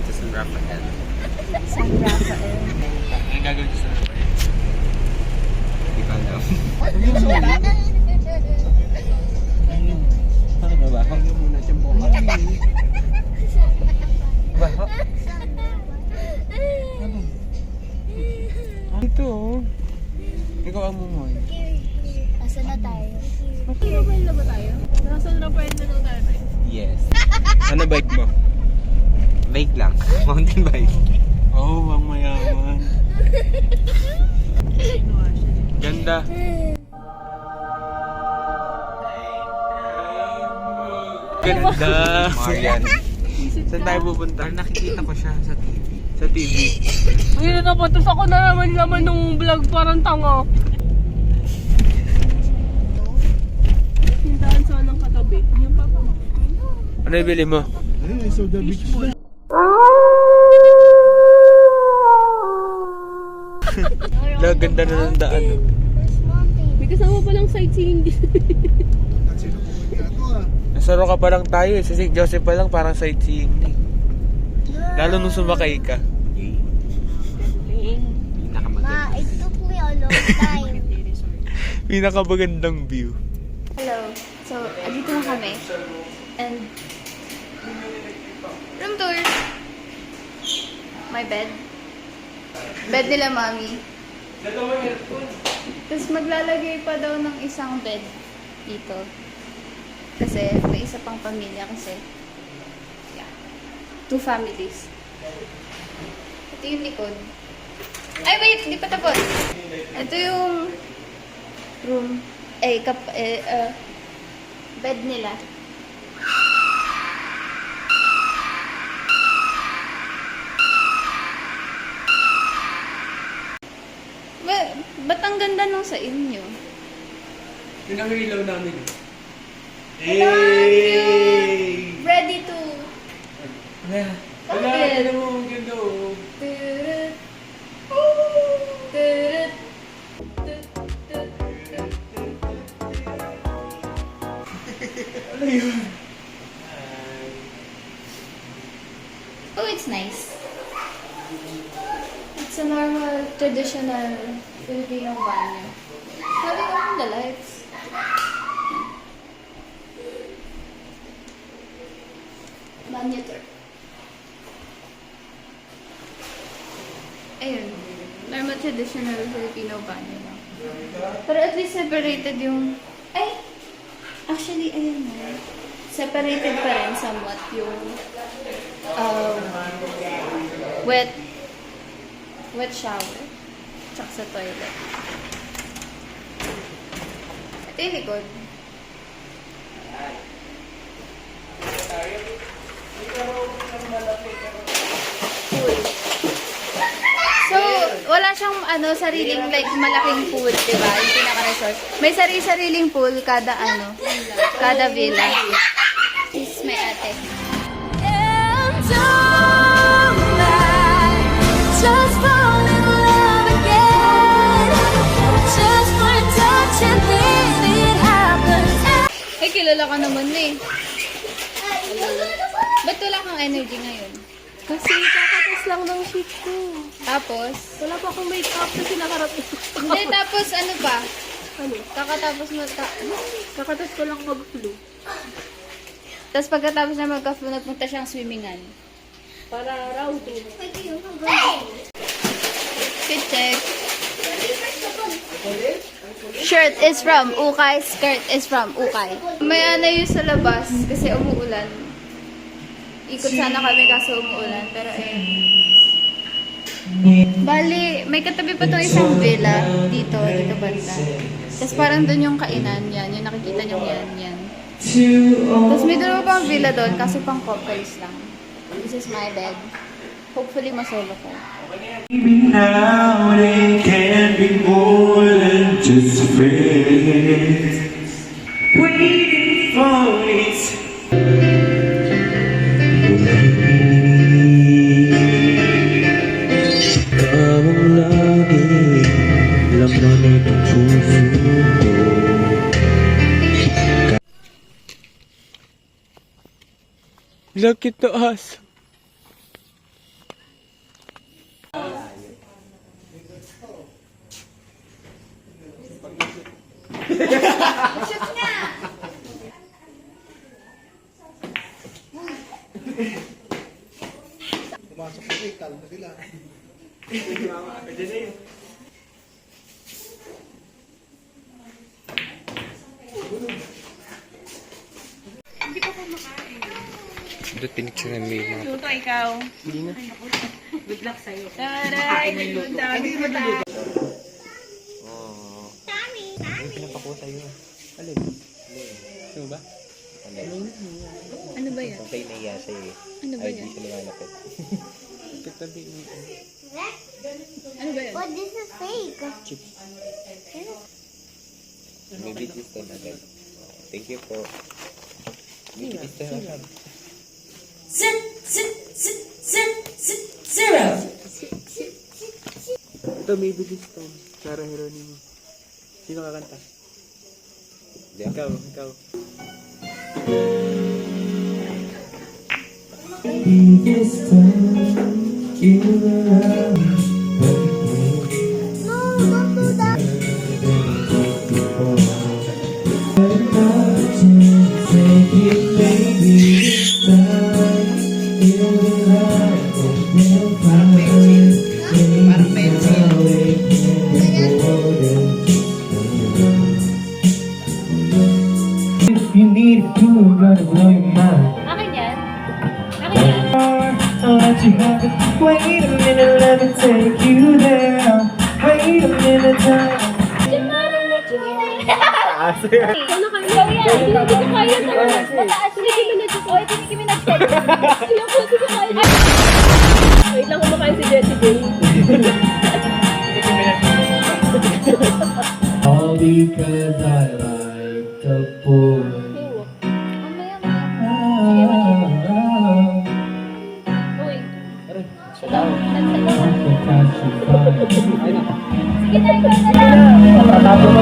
going to San Rafael. San Rafael. Ang gagawin ko sa San Rafael? Hindi ko alam. Bakit mabaho? Muna siyang bunga. Mabaho? Ito oh. Ikaw ang mumoy. Asan na tayo? Rafael na ba tayo? Nasa Rafael na daw tayo. Yes. Ano bike mo? Bike lang. Mountain bike. Oh, ang mayaman. Ganda. Ganda. Marian. Saan tayo pupunta? Nakikita ko siya sa TV. Sa TV. Ayun na, patos ako na naman nung vlog, parang tanga. Tindahan sa ng katabi. Yung papa mo. Ano ibili mo? I saw the beach ball. Ganda na ng daan. Oh. May kasama palang sightseeing. Sino pumunta ako ah? Nasaro ka pa lang tayo eh. Sa St. Joseph pa lang parang sightseeing na eh. Lalo nung sumakay ka. Ma, it took me a long time. Pinakamagandang view. Hello. So, andito na kami. And, room tour. My bed. Bed nila, mami. Tapos maglalagay pa daw ng isang bed dito. Kasi may isa pang pamilya kasi. Yeah. 2 families. Ito yung likod. Ay, wait! Hindi pa tapos. Ito yung room. Bed nila. Ba't ang ganda nung sa inyo? Yun ang ilaw namin. I love you! Ready to... Wala, tignan mo, ang ganda oh. Turut. Turut. Ano yun? Oh, it's nice. It's a normal, traditional Filipino banyo. Having on the lights. Banyo tour. Ayun. Normal, traditional Filipino banyo lang. Pero at least separated yung... Ay! Actually, ayun na. Separated pa rin somewhat yung wet shower tsaka sa toilet. Ito yung likod. Pool. So, wala siyang sariling like malaking pool, diba? Yung pinaka-resort. May sariling pool kada kada villa. This is my ate. Just fall in love again. Just for a touch and then it happens. Hey, kilala ka naman eh. Ba't wala kang energy ngayon? Kasi kakatas lang ng sheet ko. Tapos? Wala pa akong makeup kasi nakarating. Hindi, tapos ano pa? Ano? Kakatapos mo, Kakatas ko lang mag-flu. tapos pagkatapos na magka-flu, nagpunta siyang swimmingan. Para raw to. Good check. Shirt is from Ukay, skirt is from Ukay. May yun sa labas kasi umuulan. Ikot sana kami kaso umuulan, pero bali, may katabi pa itong isang villa dito banda. Tapos parang doon yung kainan, yan, yung nakikita nyo yan. Tapos may dalawa pang villa doon, kaso pang couples lang. This is my bed. Hopefully masolo ko. Now they can be more than just friends. Waiting for it. Kamang lagi laman ng puso ko. Look at the us. Pumasok ko eh, kalma sila. Ito pinicture na may mga... Luto ikaw. Hindi na. Good luck sa'yo. Taray! Ang dami mo tayo. Oh. Ay, pinapakuha sa'yo. Alin? Ano ba? Alin? Ano ba yan? Pantay na iya sa'yo eh. Ano ba Ay, yan? di siya lumalapit. Katabi mo. Ano ba yan? But this is fake. Chips. Maybe this time agad. Thank you po. Maybe this time agad. Ito, maybe this time. Sarah Geronimo. Sino kakanta? Ikaw, ikaw. This time, you around. No, don't do that. Take it, baby. This time, you around. If you need it, cool, gonna blow your mind. Akin yan? Akin yan? I'll let you have it. Wait a minute, let me take you there. Wait a minute, time. Ikaw na kayo. Hindi ko kaya ito. Mataas na Nicki Minaj. O, ito Nicki Minaj. Ayoko, hindi ko kaya. Wait lang kumakain si Jessie J. All because I like the boy. Uy. I can catch you fine. Sige na, ikaw na lang.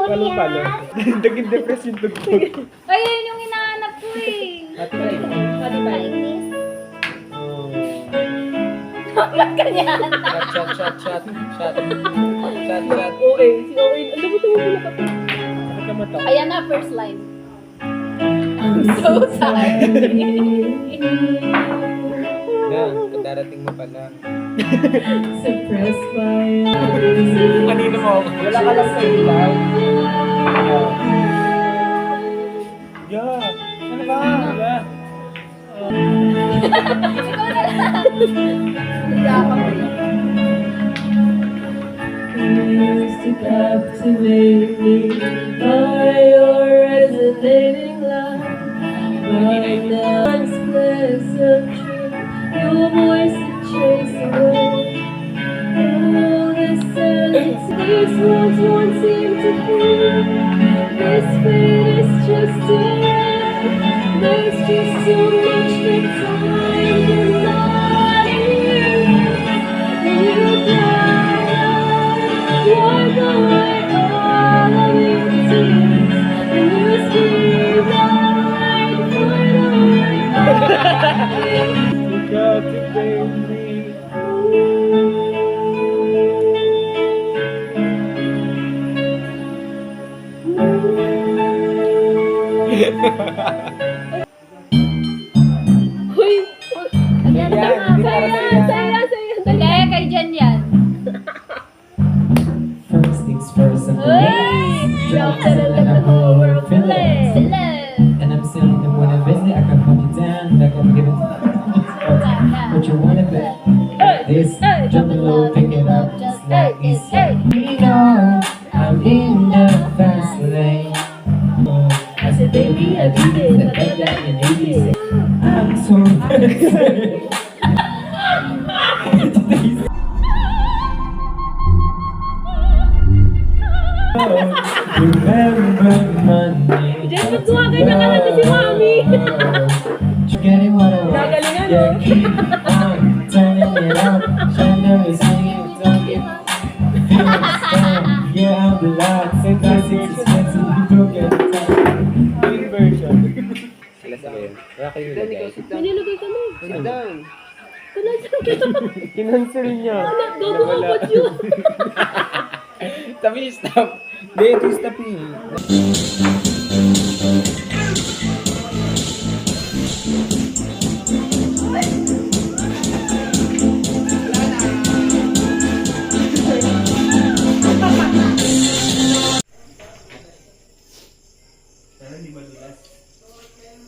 Palo-palo. Naging depressed yung tugtog. Ayun yung hinahanap ko eh. Ate na ito. Pwede ba? Bakit ganyan? Shot. Shot. OA. Si OA. Ano ba ito mo pala pati? Bakit naman to? Ayan na, first line. I'm so sorry. Na, darating mo pala. Suppressed by... Kanino mo? Wala ka lang sa ilaw. Yeah. Ano ba? Yeah. Ikaw na lang. Iyakan mo yun. Used to captivate me by your resonating love. But now I'm split of truth, your voice to chase away. Oh, this silence, these words won't seem to prove. This fate is just too late. There's just so much that time cannot erase. You die, walk away all of your tears, and you scream out for the way. Captivate me. Uy! Ayan na nga. Saya! Hindi, kay Jen yan. First things first, I'm the Uy! next. Drop Drop to let the whole world feel it. Sila. And I'm selling them when I visit, I can put you down, like I'm giving what you wanna bet. This, drop it low, pick it up, just like this. You know, I'm in the fast lane. I said, baby, me, I do this, I love that you do this. I'm so excited. Remember Monday. Jeff, magkuha kayo ng kanta si Mami. Getting what I want. Nagalingan, Yeah, no? keep on turning it up. Shine me singing, don't give feeling stuck. Yeah, I'm the loud. Say classics expensive, you don't get the time. Green version. Sila sa kayo. Wala kayo nilagay. May nilagay kami. Down. Wala siya kita. Kinansel niya. Wala, gagawin ko yun. Tabi, stop. Hindi, ito stop yun.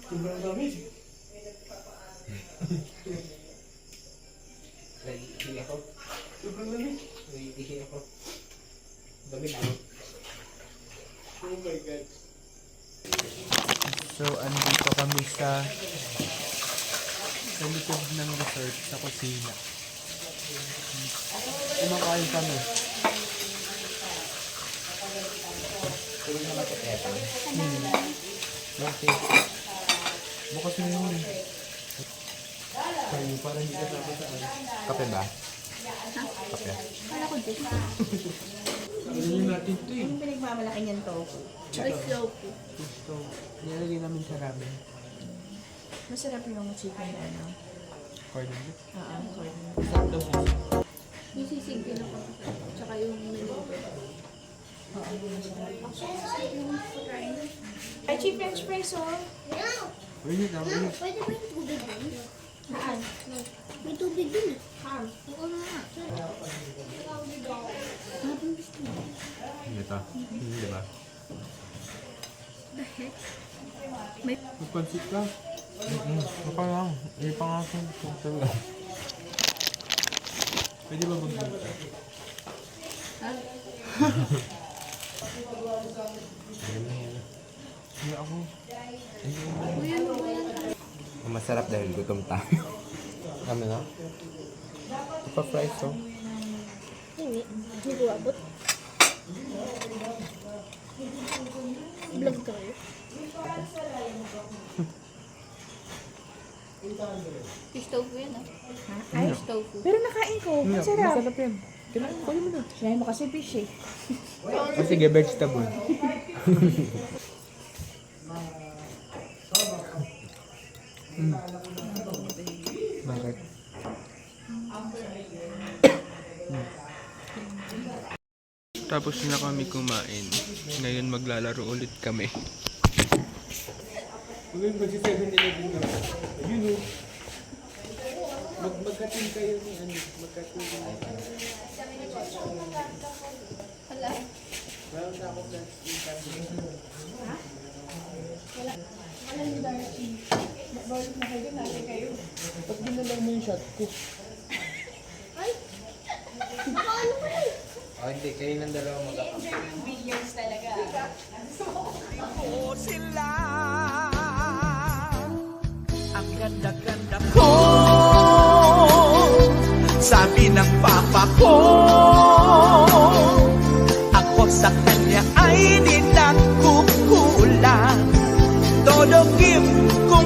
Sobrang dami. Naiihi ako. Sobrang dami. Naiihi ako. Dami ako. Oh my God. So, andito kami sa likod ng resort sa kusina. Kumakain kami. Tulog na matuteta. Bakit? Bukas na yun. Kayo, parang hindi ka tapos sa ano. Kape ba? Kape. Kala ko din. Ano natin ito eh? Yung pinagmamalaki niyan to. Ay, slow po. Gusto. Nilalagay namin sa ramen. Masarap yung chicken na ano. Cordon beef. Oo, corn. Sakto mo. Yung sisig din ako. Tsaka yung menu. Ay, cheap french fries, oh. Uy, hindi na. Pwede ba yung tubig dun? Saan? May tubig dun eh. Oo nga. Ito. Hindi ba? May pansit ka? Baka lang. May pangasang punta lang. Pwede ba mag-punta? Hindi ako. Masarap dahil gutom tayo. Ano na? Ito pa fries to. Hindi. Hindi ko abot. Vlog kayo. Fish tofu yan ah. Ay, Fish tofu. pero nakain ko. Ang sarap. Masarap yan. Kailangan ko mo na. Sinayin mo kasi fish eh. O sige, vegetable. Bakit? Tapos na kami kumain. Ngayon maglalaro ulit kami. Mag-7-Eleven na. Ayun o. Magkating kayo ni ano. Magkating kayo. Wala. Meron na ako dyan. Ba't ginalang mo yung shot ko? Oh, hindi. Kayo ng dalawa Sila ang ganda-ganda ko, sabi ng papa ko, ako sa kanya ay di nagkukulang, todo give kung